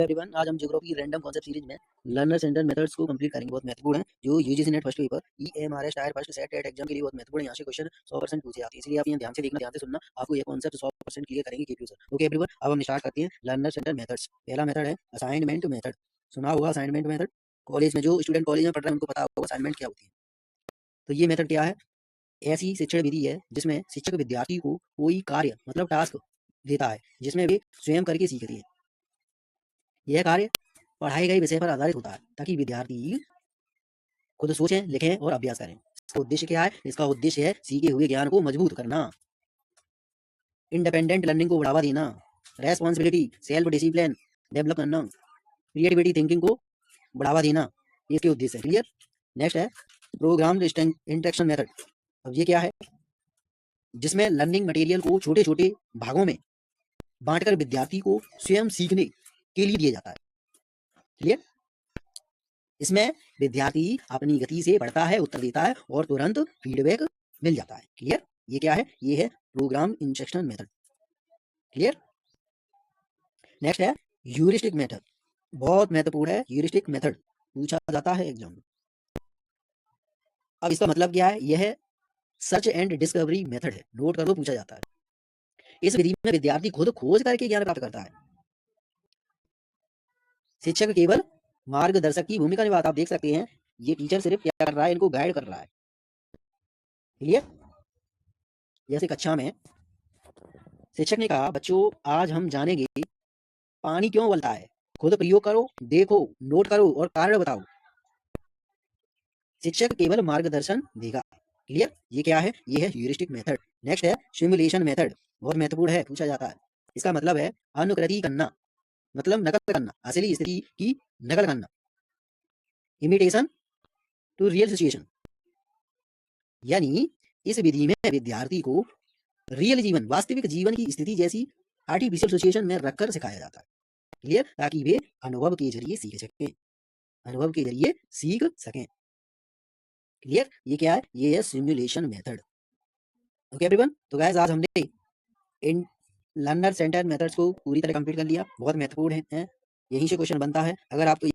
Everyone, आज हम geography की रैंडम कॉन्सेप्ट सीरीज में लर्नर सेंटर मेथड्स को कंप्लीट करेंगे। बहुत महत्वपूर्ण है, जो UGC NET first paper EMRS tier first SET TET exam के लिए बहुत महत्वपूर्ण है। यहाँ से क्वेश्चन 100% पूछे जाते हैं, इसलिए आप यहाँ ध्यान से देखना, ध्यान से सुनना, आपको ये कॉन्सेप्ट 100% क्लियर करेंगे के फ्यूचर। ओके एवरीवन, अब हम स्टार्ट करते हैं लर्नर सेंटर मेथड्स। पहला मेथड है असाइनमेंट मेथड। सुना होगा असाइनमेंट मेथड, कॉलेज में जो स्टूडेंट कॉलेज में पढ़ रहे हैं उनको पता होगा असाइनमेंट क्या होती है। तो ये मेथड क्या है? ऐसी शिक्षण विधि है जिसमें शिक्षक विद्यार्थी को कोई कार्य मतलब टास्क देता है जिसमें वे स्वयं करके सीखती है। यह कार्य पढ़ाए गए विषय पर आधारित होता है ताकि विद्यार्थी खुद सोचें, लिखें और अभ्यास करें। इसका उद्देश्य क्या है? इसका उद्देश्य है सीखे हुए ज्ञान को मजबूत करना, इंडिपेंडेंट लर्निंग को बढ़ावा देना, रेस्पॉन्सिबिलिटी सेल्फ डिसिप्लिन डेवलप करना, क्रिएटिविटी थिंकिंग को बढ़ावा देना, इसके उद्देश्य है। क्लियर। नेक्स्ट है प्रोग्राम इंस्ट्रक्शन मेथड। अब ये क्या है? जिसमें लर्निंग मटेरियल को छोटे छोटे भागों में बांटकर विद्यार्थी को स्वयं सीखने के लिए दिया जाता है। क्लियर। इसमें विद्यार्थी अपनी गति से पढ़ता है, उत्तर देता है और तुरंत फीडबैक मिल जाता है। क्लियर। ये क्या है? ये है programme instruction method. Clear. Next है ह्यूरिस्टिक मेथड। बहुत महत्वपूर्ण है, ह्यूरिस्टिक मेथड पूछा जाता है एग्जाम में। अब इसका मतलब क्या है? यह है सर्च एंड डिस्कवरी मेथड है, नोट कर लो, पूछा जाता है। इस विधि में विद्यार्थी खुद खोज करके ज्ञान प्राप्त करता है, शिक्षक केवल मार्गदर्शक की भूमिका निभाता है। आप देख सकते हैं ये टीचर सिर्फ क्या कर रहा है? इनको गाइड कर रहा है। क्लियर। जैसे कक्षा में शिक्षक ने कहा, बच्चों आज हम जानेंगे पानी क्यों उबलता है। खुद प्रयोग करो, देखो, नोट करो और कारण बताओ। शिक्षक केवल मार्गदर्शन देगा। क्लियर। ये क्या है? ये है ह्यूरिस्टिक मेथड। नेक्स्ट है सिमुलेशन मेथड। बहुत महत्वपूर्ण है, पूछा जाता है। इसका मतलब है अनुकृति करना, मतलब नकल करना, असली स्थिति की नकल करना, इमिटेशन टू रियल सिचुएशन। यानी इस विधि में विद्यार्थी को रियल जीवन, वास्तविक जीवन की स्थिति जैसी आर्टिफिशियल सिचुएशन में रखकर सिखाया जाता है। क्लियर। ताकि वे अनुभव के जरिए सीख सकें, अनुभव के जरिए सीख सकें। क्लियर। ये क्या है? ये है सिमुलेशन मेथड। ओके एवरीवन, तो गाइस आज हमने इन लर्नर सेंटर मेथड्स को पूरी तरह कंप्लीट कर लिया। बहुत महत्वपूर्ण है, यहीं से क्वेश्चन बनता है। अगर आपको